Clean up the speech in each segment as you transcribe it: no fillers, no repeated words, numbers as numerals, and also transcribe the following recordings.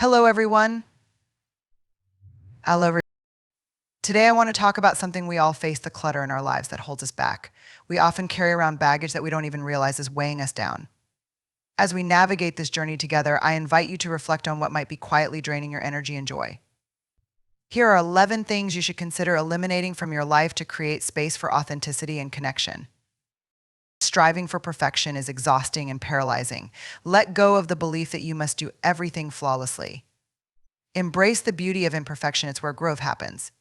Hello, everyone. Hello. Today, I want to talk about something we all face: the clutter in our lives that holds us back. We often carry around baggage that we don't even realize is weighing us down. As we navigate this journey together, I invite you to reflect on what might be quietly draining your energy and joy. Here are 11 things you should consider eliminating from your life to create space for authenticity and connection. Striving for perfection is exhausting and paralyzing. Let go of the belief that you must do everything flawlessly. Embrace the beauty of imperfection. It's where growth happens.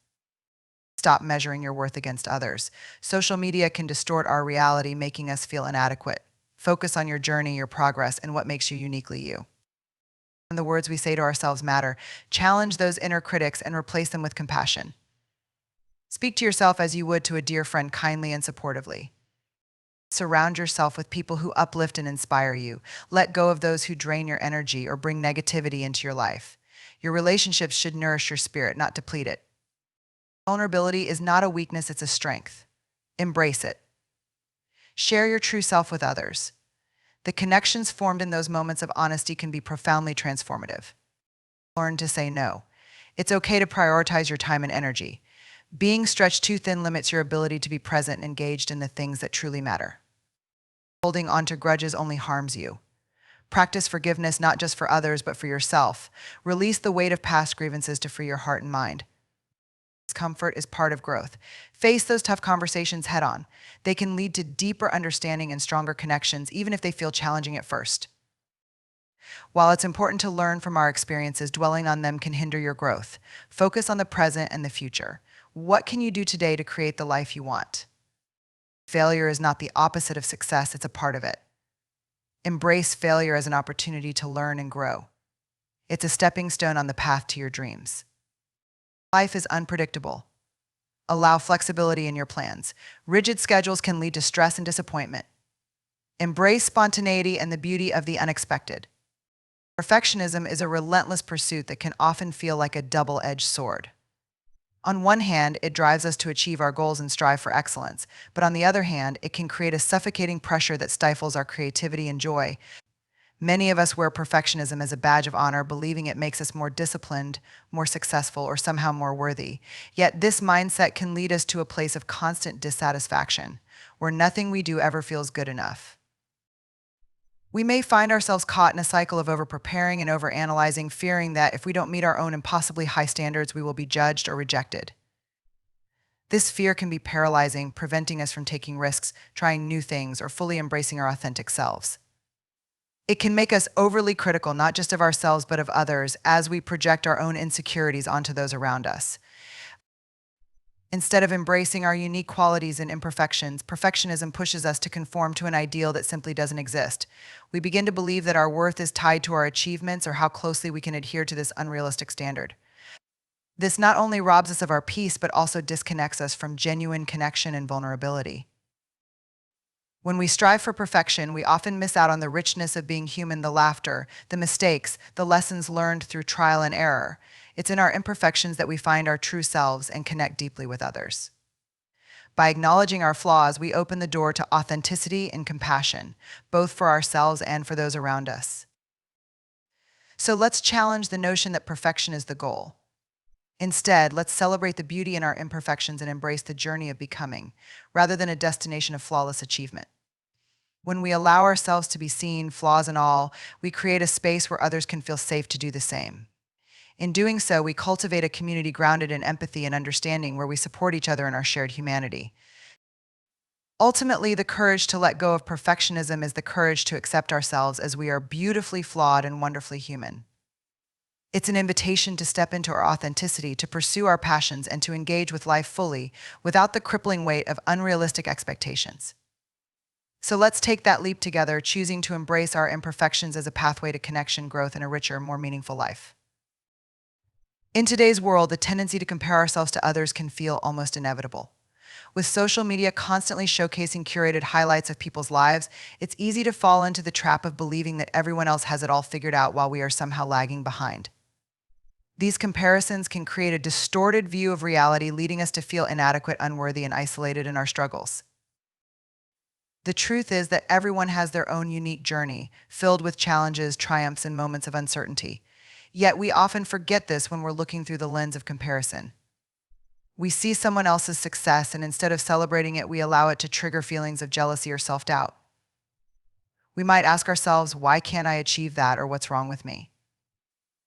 Stop measuring your worth against others. Social media can distort our reality, making us feel inadequate. Focus on your journey, your progress, and what makes you uniquely you. And the words we say to ourselves matter. Challenge those inner critics and replace them with compassion. Speak to yourself as you would to a dear friend, kindly and supportively. Surround yourself with people who uplift and inspire you. Let go of those who drain your energy or bring negativity into your life. Your relationships should nourish your spirit, not deplete it. Vulnerability is not a weakness, it's a strength. Embrace it. Share your true self with others. The connections formed in those moments of honesty can be profoundly transformative. Learn to say no. It's okay to prioritize your time and energy. Being stretched too thin limits your ability to be present and engaged in the things that truly matter. Holding on to grudges only harms you. Practice forgiveness not just for others, but for yourself. Release the weight of past grievances to free your heart and mind. Discomfort is part of growth. Face those tough conversations head on. They can lead to deeper understanding and stronger connections, even if they feel challenging at first. While it's important to learn from our experiences, dwelling on them can hinder your growth. Focus on the present and the future. What can you do today to create the life you want? Failure is not the opposite of success, it's a part of it. Embrace failure as an opportunity to learn and grow. It's a stepping stone on the path to your dreams. Life is unpredictable. Allow flexibility in your plans. Rigid schedules can lead to stress and disappointment. Embrace spontaneity and the beauty of the unexpected. Perfectionism is a relentless pursuit that can often feel like a double-edged sword. On one hand, it drives us to achieve our goals and strive for excellence, but on the other hand, it can create a suffocating pressure that stifles our creativity and joy. Many of us wear perfectionism as a badge of honor, believing it makes us more disciplined, more successful, or somehow more worthy. Yet this mindset can lead us to a place of constant dissatisfaction, where nothing we do ever feels good enough. We may find ourselves caught in a cycle of over-preparing and over-analyzing, fearing that if we don't meet our own impossibly high standards, we will be judged or rejected. This fear can be paralyzing, preventing us from taking risks, trying new things, or fully embracing our authentic selves. It can make us overly critical, not just of ourselves, but of others, as we project our own insecurities onto those around us. Instead of embracing our unique qualities and imperfections, perfectionism pushes us to conform to an ideal that simply doesn't exist. We begin to believe that our worth is tied to our achievements or how closely we can adhere to this unrealistic standard. This not only robs us of our peace, but also disconnects us from genuine connection and vulnerability. When we strive for perfection, we often miss out on the richness of being human, the laughter, the mistakes, the lessons learned through trial and error. It's in our imperfections that we find our true selves and connect deeply with others. By acknowledging our flaws, we open the door to authenticity and compassion, both for ourselves and for those around us. So let's challenge the notion that perfection is the goal. Instead, let's celebrate the beauty in our imperfections and embrace the journey of becoming, rather than a destination of flawless achievement. When we allow ourselves to be seen, flaws and all, we create a space where others can feel safe to do the same. In doing so, we cultivate a community grounded in empathy and understanding, where we support each other in our shared humanity. Ultimately, the courage to let go of perfectionism is the courage to accept ourselves as we are beautifully flawed and wonderfully human. It's an invitation to step into our authenticity, to pursue our passions, and to engage with life fully, without the crippling weight of unrealistic expectations. So let's take that leap together, choosing to embrace our imperfections as a pathway to connection, growth, and a richer, more meaningful life. In today's world, the tendency to compare ourselves to others can feel almost inevitable. With social media constantly showcasing curated highlights of people's lives, it's easy to fall into the trap of believing that everyone else has it all figured out while we are somehow lagging behind. These comparisons can create a distorted view of reality, leading us to feel inadequate, unworthy, and isolated in our struggles. The truth is that everyone has their own unique journey, filled with challenges, triumphs, and moments of uncertainty. Yet we often forget this when we're looking through the lens of comparison. We see someone else's success, and instead of celebrating it, we allow it to trigger feelings of jealousy or self-doubt. We might ask ourselves, why can't I achieve that, or what's wrong with me?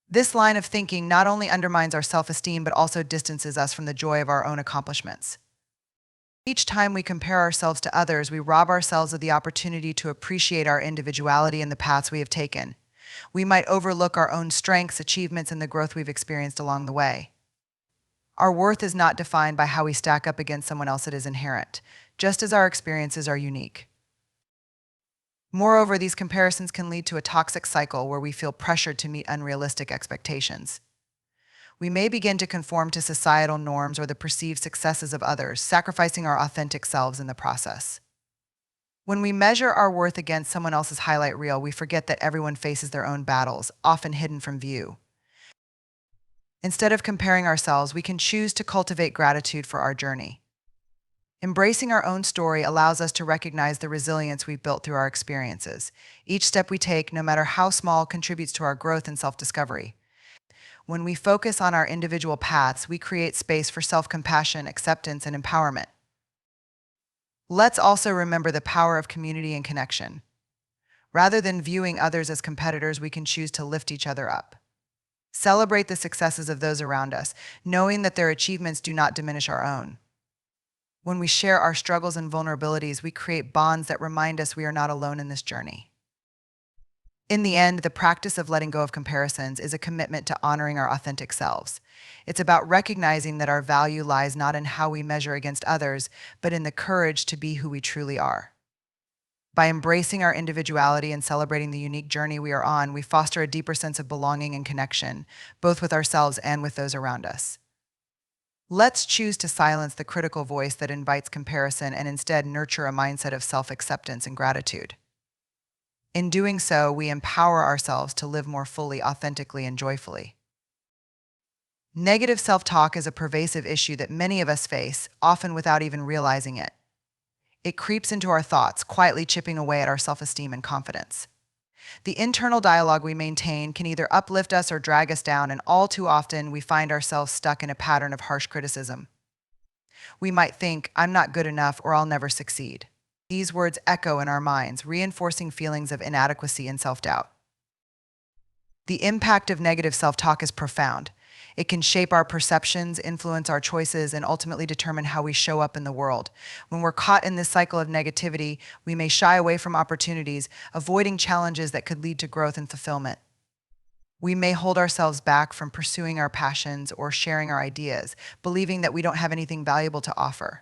This line of thinking not only undermines our self-esteem, but also distances us from the joy of our own accomplishments. Each time we compare ourselves to others, we rob ourselves of the opportunity to appreciate our individuality and the paths we have taken. We might overlook our own strengths, achievements, and the growth we've experienced along the way. Our worth is not defined by how we stack up against someone else, it is inherent, just as our experiences are unique. Moreover, these comparisons can lead to a toxic cycle where we feel pressured to meet unrealistic expectations. We may begin to conform to societal norms or the perceived successes of others, sacrificing our authentic selves in the process. When we measure our worth against someone else's highlight reel, we forget that everyone faces their own battles, often hidden from view. Instead of comparing ourselves, we can choose to cultivate gratitude for our journey. Embracing our own story allows us to recognize the resilience we've built through our experiences. Each step we take, no matter how small, contributes to our growth and self-discovery. When we focus on our individual paths, we create space for self-compassion, acceptance, and empowerment. Let's also remember the power of community and connection. Rather than viewing others as competitors, we can choose to lift each other up. Celebrate the successes of those around us, knowing that their achievements do not diminish our own. When we share our struggles and vulnerabilities, we create bonds that remind us we are not alone in this journey. In the end, the practice of letting go of comparisons is a commitment to honoring our authentic selves. It's about recognizing that our value lies not in how we measure against others, but in the courage to be who we truly are. By embracing our individuality and celebrating the unique journey we are on, we foster a deeper sense of belonging and connection, both with ourselves and with those around us. Let's choose to silence the critical voice that invites comparison and instead nurture a mindset of self-acceptance and gratitude. In doing so, we empower ourselves to live more fully, authentically, and joyfully. Negative self-talk is a pervasive issue that many of us face, often without even realizing it. It creeps into our thoughts, quietly chipping away at our self-esteem and confidence. The internal dialogue we maintain can either uplift us or drag us down, and all too often we find ourselves stuck in a pattern of harsh criticism. We might think, I'm not good enough or I'll never succeed. These words echo in our minds, reinforcing feelings of inadequacy and self-doubt. The impact of negative self-talk is profound. It can shape our perceptions, influence our choices, and ultimately determine how we show up in the world. When we're caught in this cycle of negativity, we may shy away from opportunities, avoiding challenges that could lead to growth and fulfillment. We may hold ourselves back from pursuing our passions or sharing our ideas, believing that we don't have anything valuable to offer.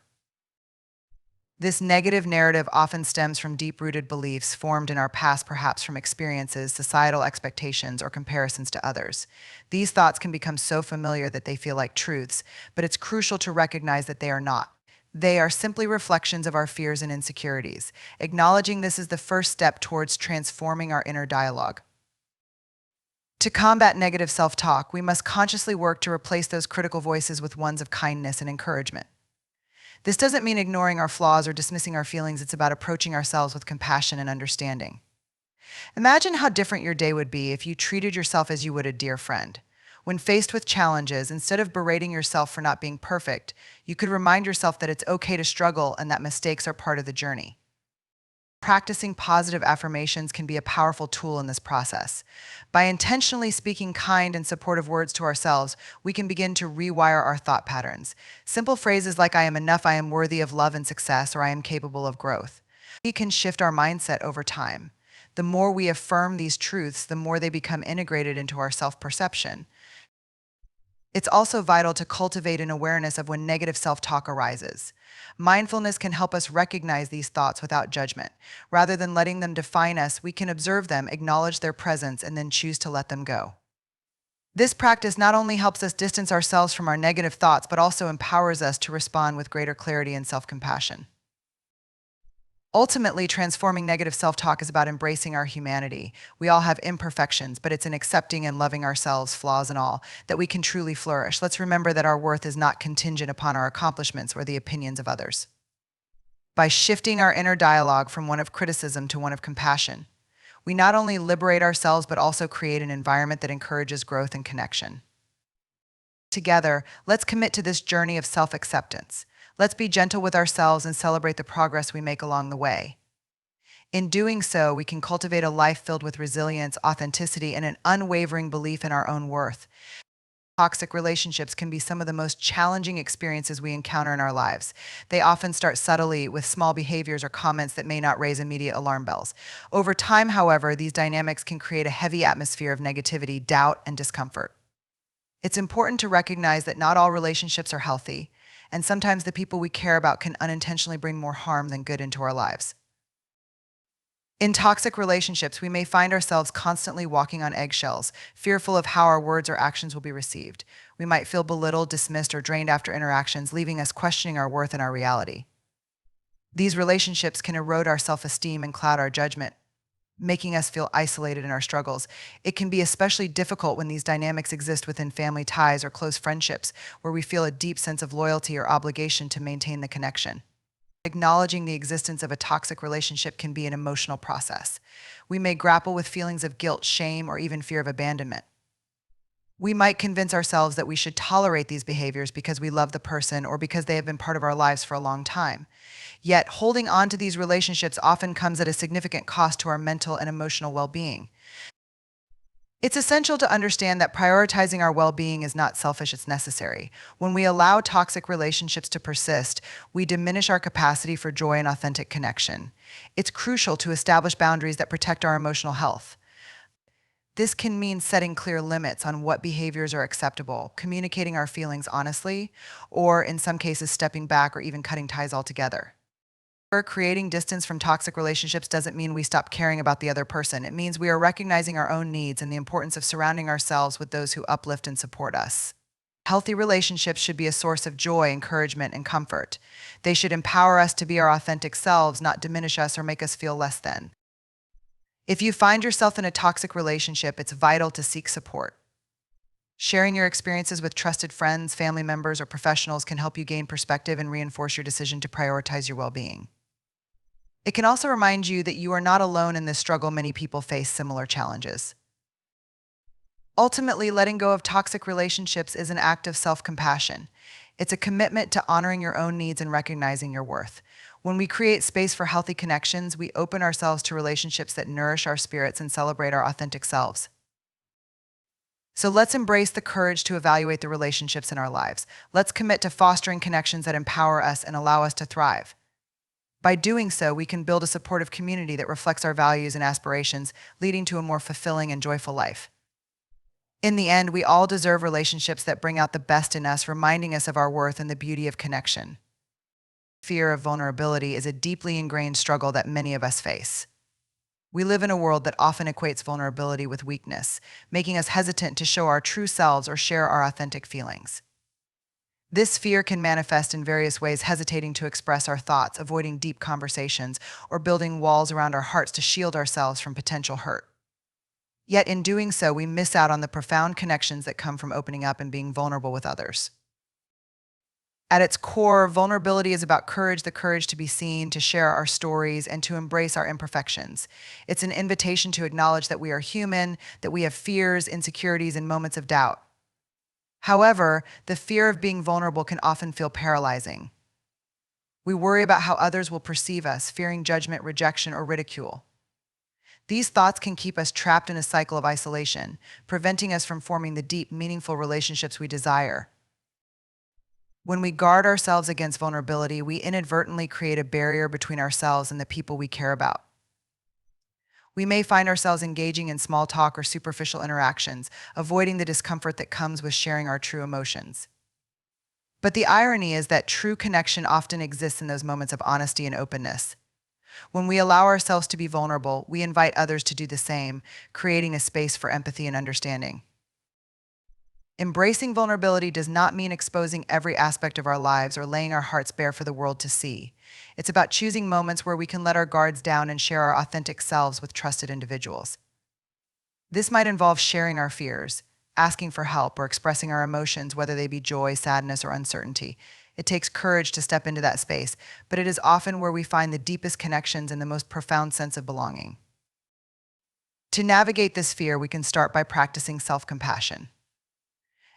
This negative narrative often stems from deep-rooted beliefs formed in our past, perhaps from experiences, societal expectations, or comparisons to others. These thoughts can become so familiar that they feel like truths, but it's crucial to recognize that they are not. They are simply reflections of our fears and insecurities. Acknowledging this is the first step towards transforming our inner dialogue. To combat negative self-talk, we must consciously work to replace those critical voices with ones of kindness and encouragement. This doesn't mean ignoring our flaws or dismissing our feelings. It's about approaching ourselves with compassion and understanding. Imagine how different your day would be if you treated yourself as you would a dear friend. When faced with challenges, instead of berating yourself for not being perfect, you could remind yourself that it's okay to struggle and that mistakes are part of the journey. Practicing positive affirmations can be a powerful tool in this process. By intentionally speaking kind and supportive words to ourselves, we can begin to rewire our thought patterns. Simple phrases like I am enough, I am worthy of love and success, or I am capable of growth. We can shift our mindset over time. The more we affirm these truths, the more they become integrated into our self-perception. It's also vital to cultivate an awareness of when negative self-talk arises. Mindfulness can help us recognize these thoughts without judgment. Rather than letting them define us, we can observe them, acknowledge their presence, and then choose to let them go. This practice not only helps us distance ourselves from our negative thoughts, but also empowers us to respond with greater clarity and self-compassion. Ultimately, transforming negative self-talk is about embracing our humanity. We all have imperfections, but it's in accepting and loving ourselves, flaws and all, that we can truly flourish. Let's remember that our worth is not contingent upon our accomplishments or the opinions of others. By shifting our inner dialogue from one of criticism to one of compassion, We not only liberate ourselves, but also create an environment that encourages growth and connection. Together, let's commit to this journey of self acceptance. Let's be gentle with ourselves and celebrate the progress we make along the way. In doing so, we can cultivate a life filled with resilience, authenticity, and an unwavering belief in our own worth. Toxic relationships can be some of the most challenging experiences we encounter in our lives. They often start subtly with small behaviors or comments that may not raise immediate alarm bells. Over time, however, these dynamics can create a heavy atmosphere of negativity, doubt, and discomfort. It's important to recognize that not all relationships are healthy, and sometimes the people we care about can unintentionally bring more harm than good into our lives. In toxic relationships, we may find ourselves constantly walking on eggshells, fearful of how our words or actions will be received. We might feel belittled, dismissed, or drained after interactions, leaving us questioning our worth and our reality. These relationships can erode our self-esteem and cloud our judgment, making us feel isolated in our struggles. It can be especially difficult when these dynamics exist within family ties or close friendships, where we feel a deep sense of loyalty or obligation to maintain the connection. Acknowledging the existence of a toxic relationship can be an emotional process. We may grapple with feelings of guilt, shame, or even fear of abandonment. We might convince ourselves that we should tolerate these behaviors because we love the person or because they have been part of our lives for a long time. Yet, holding on to these relationships often comes at a significant cost to our mental and emotional well-being. It's essential to understand that prioritizing our well-being is not selfish, it's necessary. When we allow toxic relationships to persist, we diminish our capacity for joy and authentic connection. It's crucial to establish boundaries that protect our emotional health. This can mean setting clear limits on what behaviors are acceptable, communicating our feelings honestly, or in some cases stepping back or even cutting ties altogether. Creating distance from toxic relationships doesn't mean we stop caring about the other person. It means we are recognizing our own needs and the importance of surrounding ourselves with those who uplift and support us. Healthy relationships should be a source of joy, encouragement, and comfort. They should empower us to be our authentic selves, not diminish us or make us feel less than. If you find yourself in a toxic relationship, it's vital to seek support. Sharing your experiences with trusted friends, family members, or professionals can help you gain perspective and reinforce your decision to prioritize your well-being. It can also remind you that you are not alone in this struggle. Many people face similar challenges. Ultimately, letting go of toxic relationships is an act of self-compassion. It's a commitment to honoring your own needs and recognizing your worth. When we create space for healthy connections, we open ourselves to relationships that nourish our spirits and celebrate our authentic selves. So let's embrace the courage to evaluate the relationships in our lives. Let's commit to fostering connections that empower us and allow us to thrive. By doing so, we can build a supportive community that reflects our values and aspirations, leading to a more fulfilling and joyful life. In the end, we all deserve relationships that bring out the best in us, reminding us of our worth and the beauty of connection. Fear of vulnerability is a deeply ingrained struggle that many of us face. We live in a world that often equates vulnerability with weakness, making us hesitant to show our true selves or share our authentic feelings. This fear can manifest in various ways, hesitating to express our thoughts, avoiding deep conversations, or building walls around our hearts to shield ourselves from potential hurt. Yet in doing so, we miss out on the profound connections that come from opening up and being vulnerable with others. At its core, vulnerability is about courage, the courage to be seen, to share our stories, and to embrace our imperfections. It's an invitation to acknowledge that we are human, that we have fears, insecurities, and moments of doubt. However, the fear of being vulnerable can often feel paralyzing. We worry about how others will perceive us, fearing judgment, rejection, or ridicule. These thoughts can keep us trapped in a cycle of isolation, preventing us from forming the deep, meaningful relationships we desire. When we guard ourselves against vulnerability, we inadvertently create a barrier between ourselves and the people we care about. We may find ourselves engaging in small talk or superficial interactions, avoiding the discomfort that comes with sharing our true emotions. But the irony is that true connection often exists in those moments of honesty and openness. When we allow ourselves to be vulnerable, we invite others to do the same, creating a space for empathy and understanding. Embracing vulnerability does not mean exposing every aspect of our lives or laying our hearts bare for the world to see. It's about choosing moments where we can let our guards down and share our authentic selves with trusted individuals. This might involve sharing our fears, asking for help, or expressing our emotions, whether they be joy, sadness, or uncertainty. It takes courage to step into that space, but it is often where we find the deepest connections and the most profound sense of belonging. To navigate this fear, we can start by practicing self-compassion.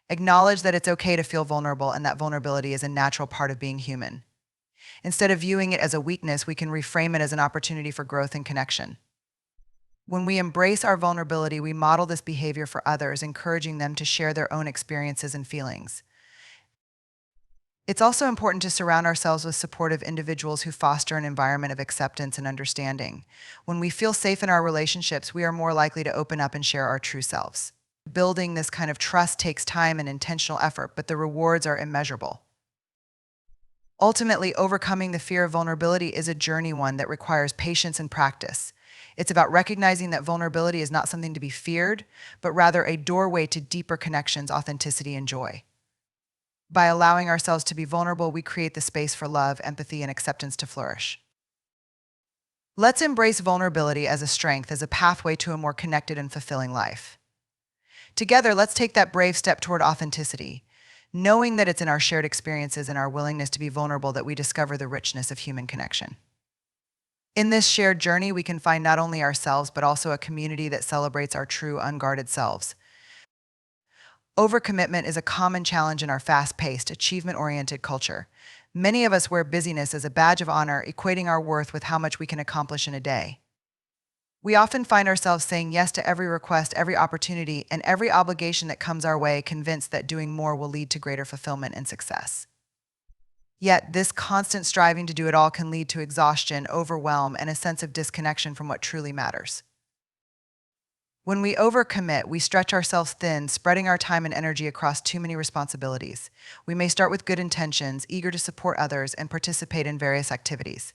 Acknowledge that it's okay to feel vulnerable and that vulnerability is a natural part of being human. Instead of viewing it as a weakness, we can reframe it as an opportunity for growth and connection. When we embrace our vulnerability, we model this behavior for others, encouraging them to share their own experiences and feelings. It's also important to surround ourselves with supportive individuals who foster an environment of acceptance and understanding. When we feel safe in our relationships, we are more likely to open up and share our true selves. Building this kind of trust takes time and intentional effort, but the rewards are immeasurable. Ultimately, overcoming the fear of vulnerability is a journey, one that requires patience and practice. It's about recognizing that vulnerability is not something to be feared, but rather a doorway to deeper connections, authenticity, and joy. By allowing ourselves to be vulnerable, we create the space for love, empathy, and acceptance to flourish. Let's embrace vulnerability as a strength, as a pathway to a more connected and fulfilling life. Together, let's take that brave step toward authenticity, knowing that it's in our shared experiences and our willingness to be vulnerable that we discover the richness of human connection. In this shared journey, we can find not only ourselves, but also a community that celebrates our true, unguarded selves. Overcommitment is a common challenge in our fast-paced, achievement-oriented culture. Many of us wear busyness as a badge of honor, equating our worth with how much we can accomplish in a day. We often find ourselves saying yes to every request, every opportunity, and every obligation that comes our way, convinced that doing more will lead to greater fulfillment and success. Yet, this constant striving to do it all can lead to exhaustion, overwhelm, and a sense of disconnection from what truly matters. When we overcommit, we stretch ourselves thin, spreading our time and energy across too many responsibilities. We may start with good intentions, eager to support others and participate in various activities.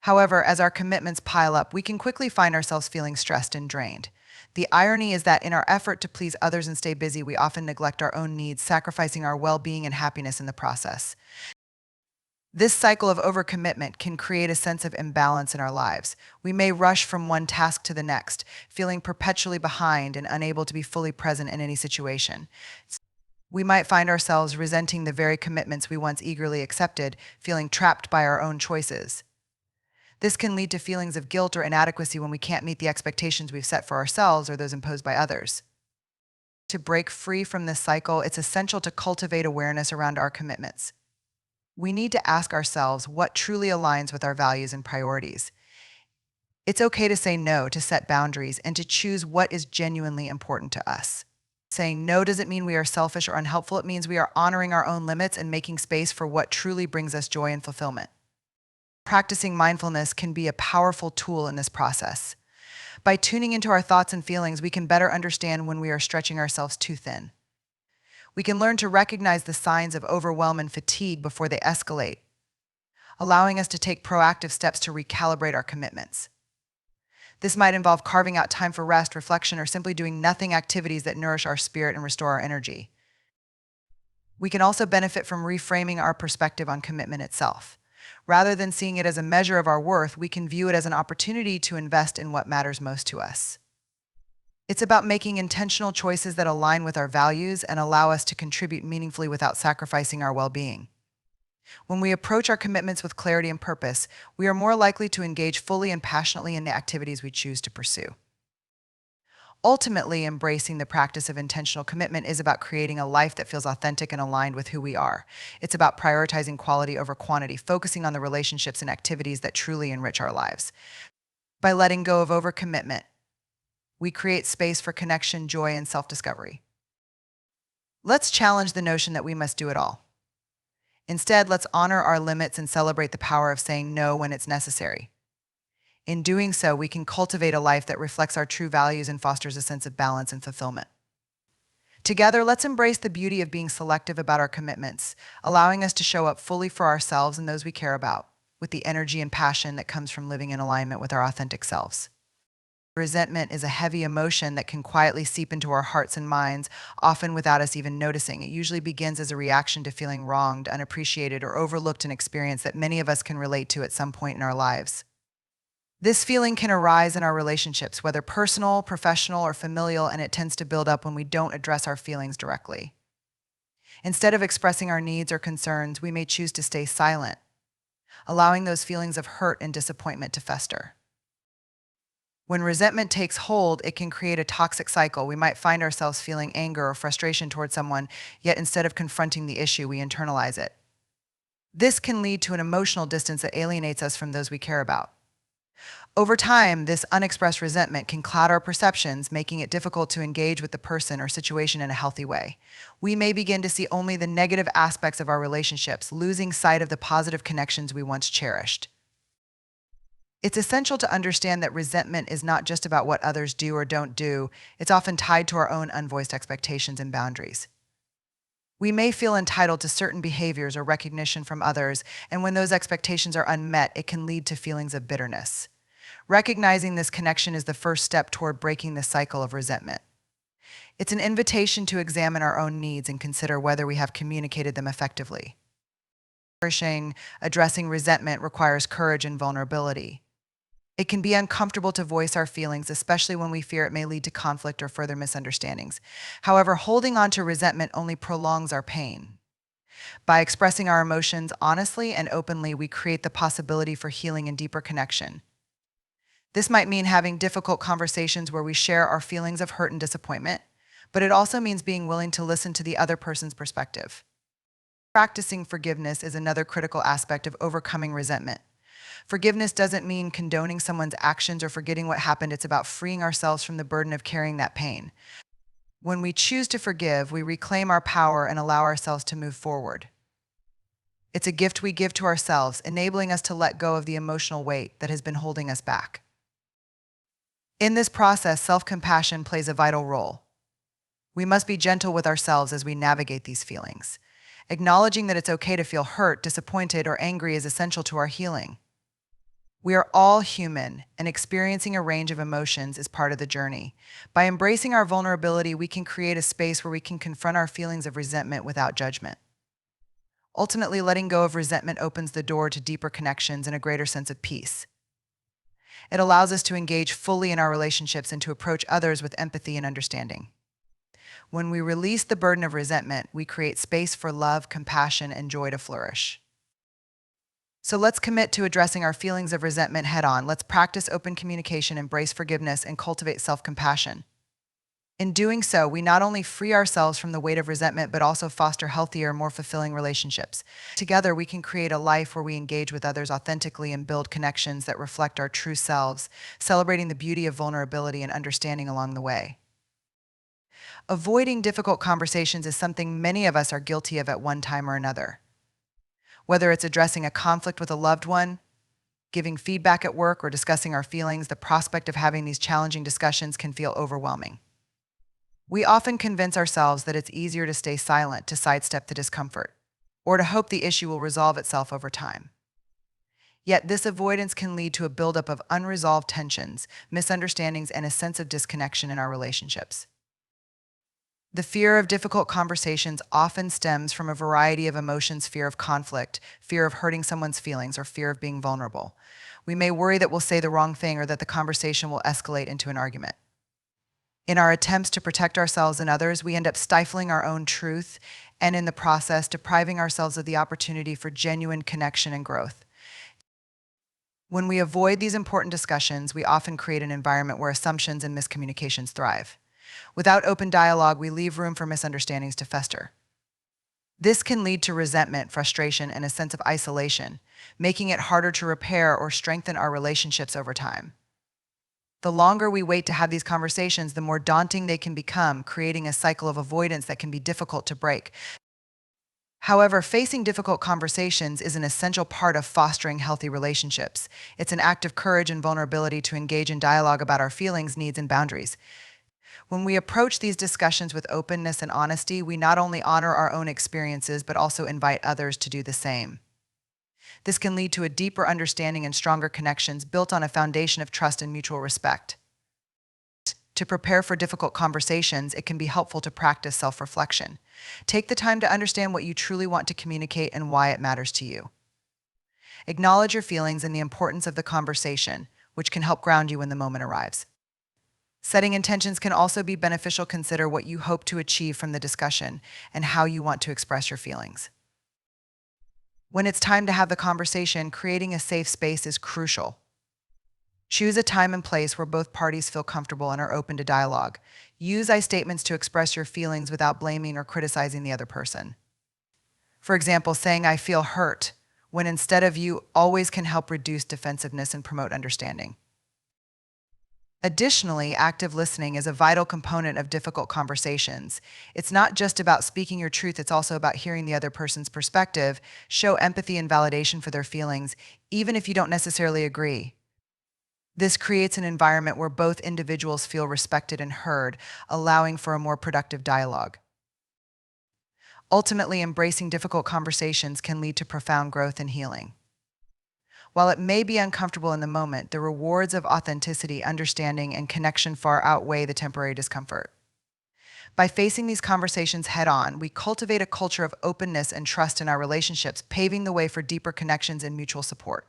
However, as our commitments pile up, we can quickly find ourselves feeling stressed and drained. The irony is that in our effort to please others and stay busy, we often neglect our own needs, sacrificing our well-being and happiness in the process. This cycle of overcommitment can create a sense of imbalance in our lives. We may rush from one task to the next, feeling perpetually behind and unable to be fully present in any situation. We might find ourselves resenting the very commitments we once eagerly accepted, feeling trapped by our own choices. This can lead to feelings of guilt or inadequacy when we can't meet the expectations we've set for ourselves or those imposed by others. To break free from this cycle, it's essential to cultivate awareness around our commitments. We need to ask ourselves what truly aligns with our values and priorities. It's okay to say no, to set boundaries, and to choose what is genuinely important to us. Saying no doesn't mean we are selfish or unhelpful. It means we are honoring our own limits and making space for what truly brings us joy and fulfillment. Practicing mindfulness can be a powerful tool in this process. By tuning into our thoughts and feelings, we can better understand when we are stretching ourselves too thin. We can learn to recognize the signs of overwhelm and fatigue before they escalate, allowing us to take proactive steps to recalibrate our commitments. This might involve carving out time for rest, reflection, or simply doing nothing activities that nourish our spirit and restore our energy. We can also benefit from reframing our perspective on commitment itself. Rather than seeing it as a measure of our worth, we can view it as an opportunity to invest in what matters most to us. It's about making intentional choices that align with our values and allow us to contribute meaningfully without sacrificing our well-being. When we approach our commitments with clarity and purpose, we are more likely to engage fully and passionately in the activities we choose to pursue. Ultimately, embracing the practice of intentional commitment is about creating a life that feels authentic and aligned with who we are. It's about prioritizing quality over quantity, focusing on the relationships and activities that truly enrich our lives. By letting go of overcommitment, we create space for connection, joy, and self-discovery. Let's challenge the notion that we must do it all. Instead, let's honor our limits and celebrate the power of saying no when it's necessary. In doing so, we can cultivate a life that reflects our true values and fosters a sense of balance and fulfillment. Together, let's embrace the beauty of being selective about our commitments, allowing us to show up fully for ourselves and those we care about, with the energy and passion that comes from living in alignment with our authentic selves. Resentment is a heavy emotion that can quietly seep into our hearts and minds, often without us even noticing. It usually begins as a reaction to feeling wronged, unappreciated, or overlooked, an experience that many of us can relate to at some point in our lives. This feeling can arise in our relationships, whether personal, professional, or familial, and it tends to build up when we don't address our feelings directly. Instead of expressing our needs or concerns, we may choose to stay silent, allowing those feelings of hurt and disappointment to fester. When resentment takes hold, it can create a toxic cycle. We might find ourselves feeling anger or frustration towards someone, yet instead of confronting the issue, we internalize it. This can lead to an emotional distance that alienates us from those we care about. Over time, this unexpressed resentment can cloud our perceptions, making it difficult to engage with the person or situation in a healthy way. We may begin to see only the negative aspects of our relationships, losing sight of the positive connections we once cherished. It's essential to understand that resentment is not just about what others do or don't do, it's often tied to our own unvoiced expectations and boundaries. We may feel entitled to certain behaviors or recognition from others, and when those expectations are unmet, it can lead to feelings of bitterness. Recognizing this connection is the first step toward breaking the cycle of resentment. It's an invitation to examine our own needs and consider whether we have communicated them effectively. Addressing resentment requires courage and vulnerability. It can be uncomfortable to voice our feelings, especially when we fear it may lead to conflict or further misunderstandings. However, holding on to resentment only prolongs our pain. By expressing our emotions honestly and openly, we create the possibility for healing and deeper connection. This might mean having difficult conversations where we share our feelings of hurt and disappointment, but it also means being willing to listen to the other person's perspective. Practicing forgiveness is another critical aspect of overcoming resentment. Forgiveness doesn't mean condoning someone's actions or forgetting what happened. It's about freeing ourselves from the burden of carrying that pain. When we choose to forgive, we reclaim our power and allow ourselves to move forward. It's a gift we give to ourselves, enabling us to let go of the emotional weight that has been holding us back. In this process, self-compassion plays a vital role. We must be gentle with ourselves as we navigate these feelings. Acknowledging that it's okay to feel hurt, disappointed, or angry is essential to our healing. We are all human, and experiencing a range of emotions is part of the journey. By embracing our vulnerability, we can create a space where we can confront our feelings of resentment without judgment. Ultimately, letting go of resentment opens the door to deeper connections and a greater sense of peace. It allows us to engage fully in our relationships and to approach others with empathy and understanding. When we release the burden of resentment, we create space for love, compassion, and joy to flourish. So let's commit to addressing our feelings of resentment head on. Let's practice open communication, embrace forgiveness, and cultivate self-compassion. In doing so, we not only free ourselves from the weight of resentment, but also foster healthier, more fulfilling relationships. Together, we can create a life where we engage with others authentically and build connections that reflect our true selves, celebrating the beauty of vulnerability and understanding along the way. Avoiding difficult conversations is something many of us are guilty of at one time or another. Whether it's addressing a conflict with a loved one, giving feedback at work, or discussing our feelings, the prospect of having these challenging discussions can feel overwhelming. We often convince ourselves that it's easier to stay silent, to sidestep the discomfort, or to hope the issue will resolve itself over time. Yet this avoidance can lead to a buildup of unresolved tensions, misunderstandings, and a sense of disconnection in our relationships. The fear of difficult conversations often stems from a variety of emotions: fear of conflict, fear of hurting someone's feelings, or fear of being vulnerable. We may worry that we'll say the wrong thing or that the conversation will escalate into an argument. In our attempts to protect ourselves and others, we end up stifling our own truth and, in the process, depriving ourselves of the opportunity for genuine connection and growth. When we avoid these important discussions, we often create an environment where assumptions and miscommunications thrive. Without open dialogue, we leave room for misunderstandings to fester. This can lead to resentment, frustration, and a sense of isolation, making it harder to repair or strengthen our relationships over time. The longer we wait to have these conversations, the more daunting they can become, creating a cycle of avoidance that can be difficult to break. However, facing difficult conversations is an essential part of fostering healthy relationships. It's an act of courage and vulnerability to engage in dialogue about our feelings, needs, and boundaries. When we approach these discussions with openness and honesty, we not only honor our own experiences, but also invite others to do the same. This can lead to a deeper understanding and stronger connections built on a foundation of trust and mutual respect. To prepare for difficult conversations, it can be helpful to practice self-reflection. Take the time to understand what you truly want to communicate and why it matters to you. Acknowledge your feelings and the importance of the conversation, which can help ground you when the moment arrives. Setting intentions can also be beneficial. Consider what you hope to achieve from the discussion and how you want to express your feelings. When it's time to have the conversation, creating a safe space is crucial. Choose a time and place where both parties feel comfortable and are open to dialogue. Use I statements to express your feelings without blaming or criticizing the other person. For example, saying I feel hurt when instead of you always can help reduce defensiveness and promote understanding. Additionally, active listening is a vital component of difficult conversations. It's not just about speaking your truth, it's also about hearing the other person's perspective. Show empathy and validation for their feelings, even if you don't necessarily agree. This creates an environment where both individuals feel respected and heard, allowing for a more productive dialogue. Ultimately, embracing difficult conversations can lead to profound growth and healing. While it may be uncomfortable in the moment, the rewards of authenticity, understanding, and connection far outweigh the temporary discomfort. By facing these conversations head on, we cultivate a culture of openness and trust in our relationships, paving the way for deeper connections and mutual support.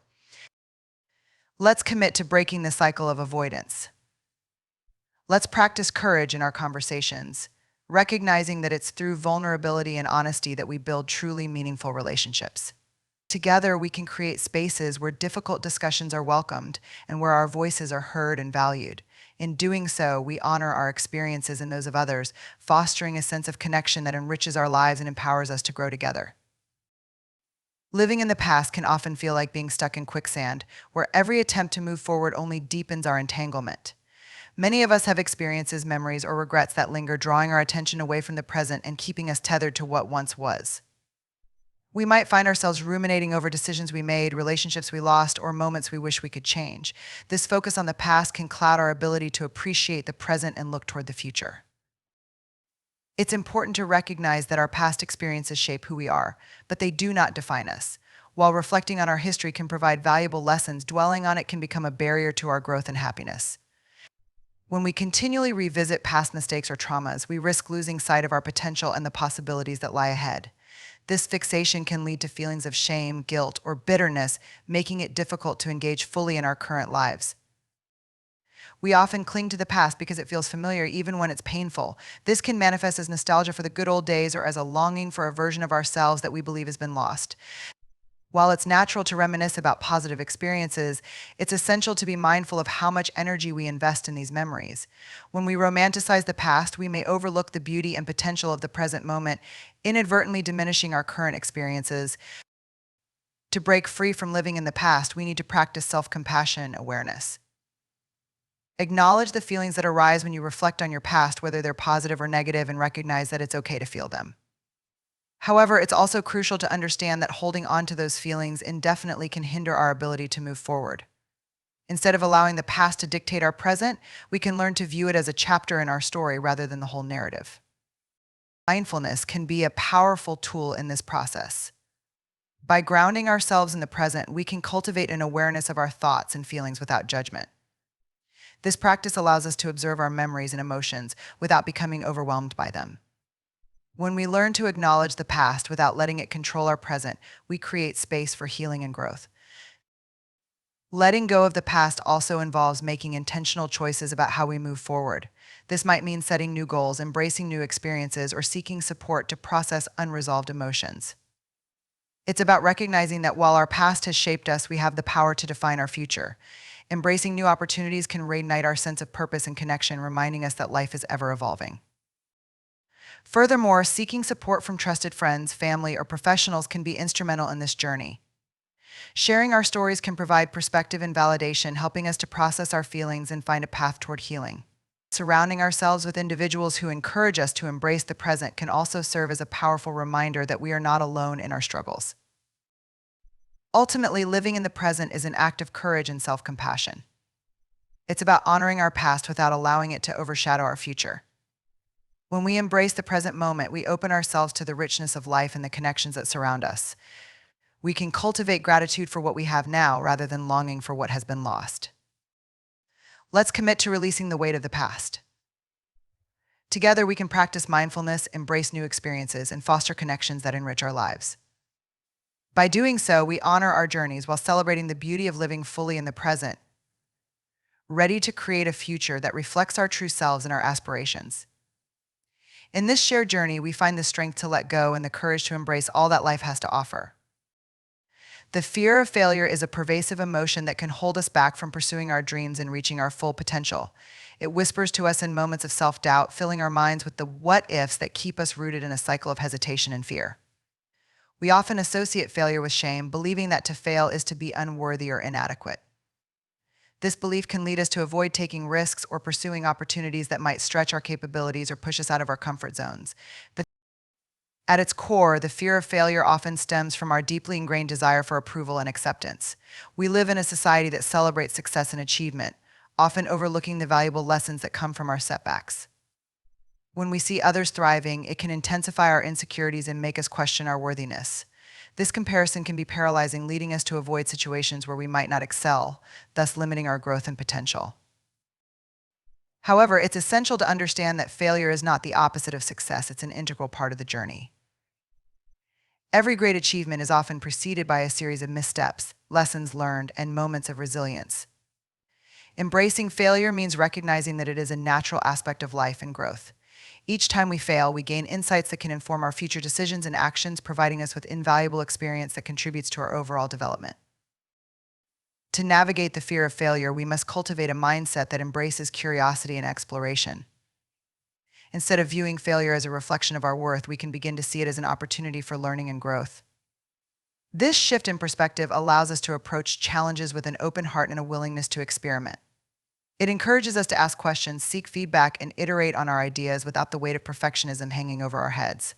Let's commit to breaking the cycle of avoidance. Let's practice courage in our conversations, recognizing that it's through vulnerability and honesty that we build truly meaningful relationships. Together, we can create spaces where difficult discussions are welcomed and where our voices are heard and valued. In doing so, we honor our experiences and those of others, fostering a sense of connection that enriches our lives and empowers us to grow together. Living in the past can often feel like being stuck in quicksand, where every attempt to move forward only deepens our entanglement. Many of us have experiences, memories, or regrets that linger, drawing our attention away from the present and keeping us tethered to what once was. We might find ourselves ruminating over decisions we made, relationships we lost, or moments we wish we could change. This focus on the past can cloud our ability to appreciate the present and look toward the future. It's important to recognize that our past experiences shape who we are, but they do not define us. While reflecting on our history can provide valuable lessons, dwelling on it can become a barrier to our growth and happiness. When we continually revisit past mistakes or traumas, we risk losing sight of our potential and the possibilities that lie ahead. This fixation can lead to feelings of shame, guilt, or bitterness, making it difficult to engage fully in our current lives. We often cling to the past because it feels familiar even when it's painful. This can manifest as nostalgia for the good old days or as a longing for a version of ourselves that we believe has been lost. While it's natural to reminisce about positive experiences, it's essential to be mindful of how much energy we invest in these memories. When we romanticize the past, we may overlook the beauty and potential of the present moment, inadvertently diminishing our current experiences. To break free from living in the past, we need to practice self-compassion awareness. Acknowledge the feelings that arise when you reflect on your past, whether they're positive or negative, and recognize that it's okay to feel them. However, it's also crucial to understand that holding on to those feelings indefinitely can hinder our ability to move forward. Instead of allowing the past to dictate our present, we can learn to view it as a chapter in our story rather than the whole narrative. Mindfulness can be a powerful tool in this process. By grounding ourselves in the present, we can cultivate an awareness of our thoughts and feelings without judgment. This practice allows us to observe our memories and emotions without becoming overwhelmed by them. When we learn to acknowledge the past without letting it control our present, we create space for healing and growth. Letting go of the past also involves making intentional choices about how we move forward. This might mean setting new goals, embracing new experiences, or seeking support to process unresolved emotions. It's about recognizing that while our past has shaped us, we have the power to define our future. Embracing new opportunities can reignite our sense of purpose and connection, reminding us that life is ever evolving. Furthermore, seeking support from trusted friends, family, or professionals can be instrumental in this journey. Sharing our stories can provide perspective and validation, helping us to process our feelings and find a path toward healing. Surrounding ourselves with individuals who encourage us to embrace the present can also serve as a powerful reminder that we are not alone in our struggles. Ultimately, living in the present is an act of courage and self-compassion. It's about honoring our past without allowing it to overshadow our future. When we embrace the present moment, we open ourselves to the richness of life and the connections that surround us. We can cultivate gratitude for what we have now rather than longing for what has been lost. Let's commit to releasing the weight of the past. Together, we can practice mindfulness, embrace new experiences, and foster connections that enrich our lives. By doing so, we honor our journeys while celebrating the beauty of living fully in the present, ready to create a future that reflects our true selves and our aspirations. In this shared journey, we find the strength to let go and the courage to embrace all that life has to offer. The fear of failure is a pervasive emotion that can hold us back from pursuing our dreams and reaching our full potential. It whispers to us in moments of self-doubt, filling our minds with the what-ifs that keep us rooted in a cycle of hesitation and fear. We often associate failure with shame, believing that to fail is to be unworthy or inadequate. This belief can lead us to avoid taking risks or pursuing opportunities that might stretch our capabilities or push us out of our comfort zones. But at its core, the fear of failure often stems from our deeply ingrained desire for approval and acceptance. We live in a society that celebrates success and achievement, often overlooking the valuable lessons that come from our setbacks. When we see others thriving, it can intensify our insecurities and make us question our worthiness. This comparison can be paralyzing, leading us to avoid situations where we might not excel, thus limiting our growth and potential. However, it's essential to understand that failure is not the opposite of success, it's an integral part of the journey. Every great achievement is often preceded by a series of missteps, lessons learned, and moments of resilience. Embracing failure means recognizing that it is a natural aspect of life and growth. Each time we fail, we gain insights that can inform our future decisions and actions, providing us with invaluable experience that contributes to our overall development. To navigate the fear of failure, we must cultivate a mindset that embraces curiosity and exploration. Instead of viewing failure as a reflection of our worth, we can begin to see it as an opportunity for learning and growth. This shift in perspective allows us to approach challenges with an open heart and a willingness to experiment. It encourages us to ask questions, seek feedback, and iterate on our ideas without the weight of perfectionism hanging over our heads.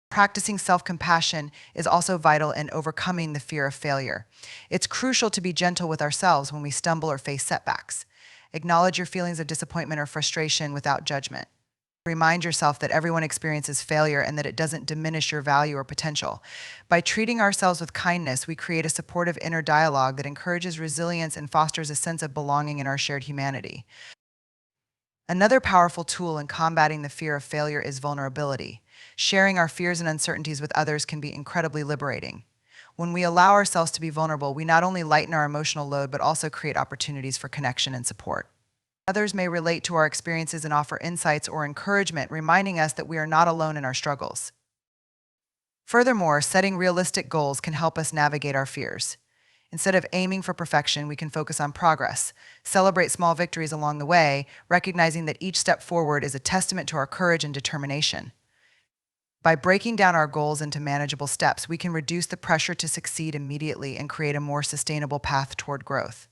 Practicing self-compassion is also vital in overcoming the fear of failure. It's crucial to be gentle with ourselves when we stumble or face setbacks. Acknowledge your feelings of disappointment or frustration without judgment. Remind yourself that everyone experiences failure and that it doesn't diminish your value or potential. By treating ourselves with kindness, we create a supportive inner dialogue that encourages resilience and fosters a sense of belonging in our shared humanity. Another powerful tool in combating the fear of failure is vulnerability. Sharing our fears and uncertainties with others can be incredibly liberating. When we allow ourselves to be vulnerable, we not only lighten our emotional load, but also create opportunities for connection and support. Others may relate to our experiences and offer insights or encouragement, reminding us that we are not alone in our struggles. Furthermore, setting realistic goals can help us navigate our fears. Instead of aiming for perfection, we can focus on progress, celebrate small victories along the way, recognizing that each step forward is a testament to our courage and determination. By breaking down our goals into manageable steps, we can reduce the pressure to succeed immediately and create a more sustainable path toward growth.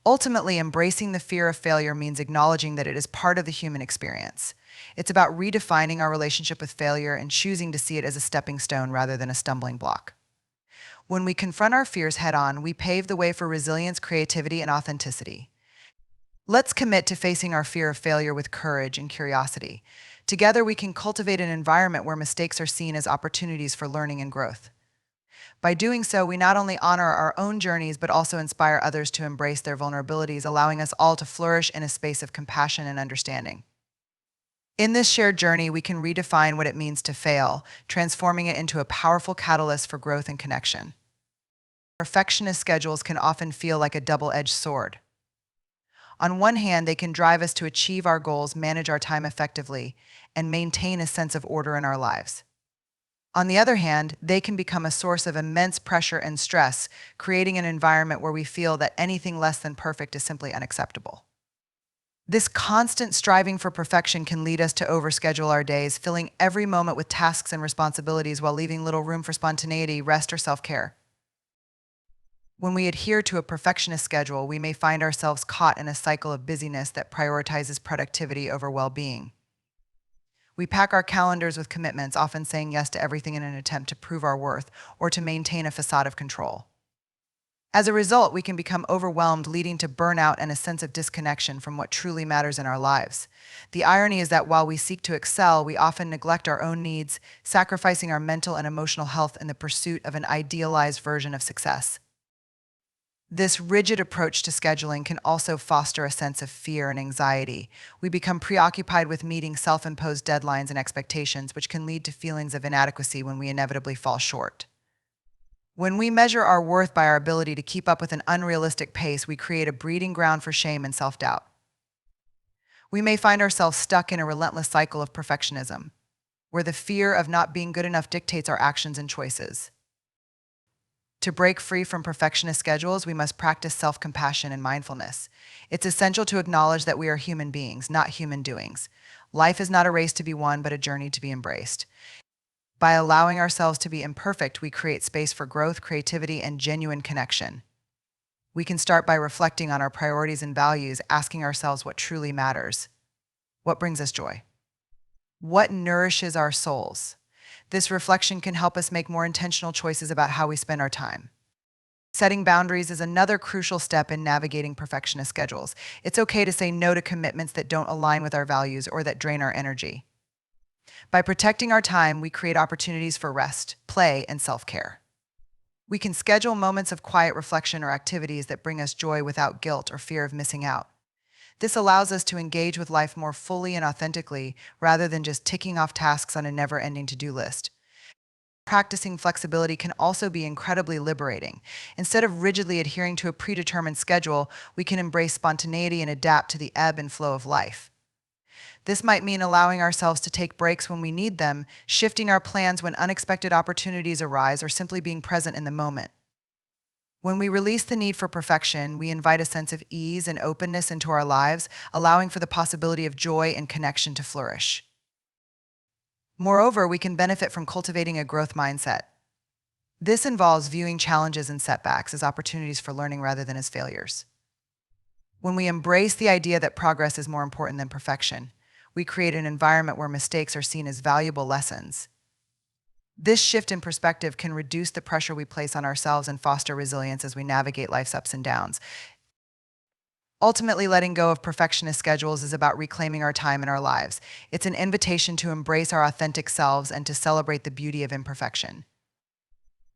Ultimately, embracing the fear of failure means acknowledging that it is part of the human experience. It's about redefining our relationship with failure and choosing to see it as a stepping stone rather than a stumbling block. When we confront our fears head-on, we pave the way for resilience, creativity, and authenticity. Let's commit to facing our fear of failure with courage and curiosity. Together, we can cultivate an environment where mistakes are seen as opportunities for learning and growth. By doing so, we not only honor our own journeys, but also inspire others to embrace their vulnerabilities, allowing us all to flourish in a space of compassion and understanding. In this shared journey, we can redefine what it means to fail, transforming it into a powerful catalyst for growth and connection. Perfectionist schedules can often feel like a double-edged sword. On one hand, they can drive us to achieve our goals, manage our time effectively, and maintain a sense of order in our lives. On the other hand, they can become a source of immense pressure and stress, creating an environment where we feel that anything less than perfect is simply unacceptable. This constant striving for perfection can lead us to overschedule our days, filling every moment with tasks and responsibilities while leaving little room for spontaneity, rest, or self-care. When we adhere to a perfectionist schedule, we may find ourselves caught in a cycle of busyness that prioritizes productivity over well-being. We pack our calendars with commitments, often saying yes to everything in an attempt to prove our worth or to maintain a facade of control. As a result, we can become overwhelmed, leading to burnout and a sense of disconnection from what truly matters in our lives. The irony is that while we seek to excel, we often neglect our own needs, sacrificing our mental and emotional health in the pursuit of an idealized version of success. This rigid approach to scheduling can also foster a sense of fear and anxiety. We become preoccupied with meeting self-imposed deadlines and expectations, which can lead to feelings of inadequacy when we inevitably fall short. When we measure our worth by our ability to keep up with an unrealistic pace, we create a breeding ground for shame and self-doubt. We may find ourselves stuck in a relentless cycle of perfectionism, where the fear of not being good enough dictates our actions and choices. To break free from perfectionist schedules, we must practice self-compassion and mindfulness. It's essential to acknowledge that we are human beings, not human doings. Life is not a race to be won, but a journey to be embraced. By allowing ourselves to be imperfect, we create space for growth, creativity, and genuine connection. We can start by reflecting on our priorities and values, asking ourselves what truly matters. What brings us joy? What nourishes our souls? This reflection can help us make more intentional choices about how we spend our time. Setting boundaries is another crucial step in navigating perfectionist schedules. It's okay to say no to commitments that don't align with our values or that drain our energy. By protecting our time, we create opportunities for rest, play, and self-care. We can schedule moments of quiet reflection or activities that bring us joy without guilt or fear of missing out. This allows us to engage with life more fully and authentically rather than just ticking off tasks on a never-ending to-do list. Practicing flexibility can also be incredibly liberating. Instead of rigidly adhering to a predetermined schedule, we can embrace spontaneity and adapt to the ebb and flow of life. This might mean allowing ourselves to take breaks when we need them, shifting our plans when unexpected opportunities arise, or simply being present in the moment. When we release the need for perfection, we invite a sense of ease and openness into our lives, allowing for the possibility of joy and connection to flourish. Moreover, we can benefit from cultivating a growth mindset. This involves viewing challenges and setbacks as opportunities for learning rather than as failures. When we embrace the idea that progress is more important than perfection, we create an environment where mistakes are seen as valuable lessons. This shift in perspective can reduce the pressure we place on ourselves and foster resilience as we navigate life's ups and downs. Ultimately, letting go of perfectionist schedules is about reclaiming our time in our lives. It's an invitation to embrace our authentic selves and to celebrate the beauty of imperfection.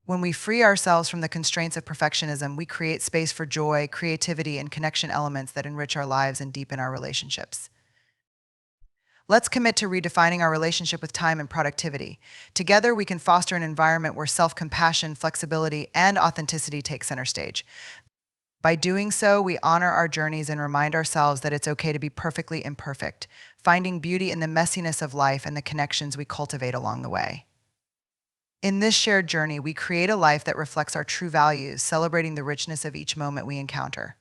When we free ourselves from the constraints of perfectionism, we create space for joy, creativity, and connection elements that enrich our lives and deepen our relationships. Let's commit to redefining our relationship with time and productivity. Together, we can foster an environment where self-compassion, flexibility, and authenticity take center stage. By doing so, we honor our journeys and remind ourselves that it's okay to be perfectly imperfect, finding beauty in the messiness of life and the connections we cultivate along the way. In this shared journey, we create a life that reflects our true values, celebrating the richness of each moment we encounter.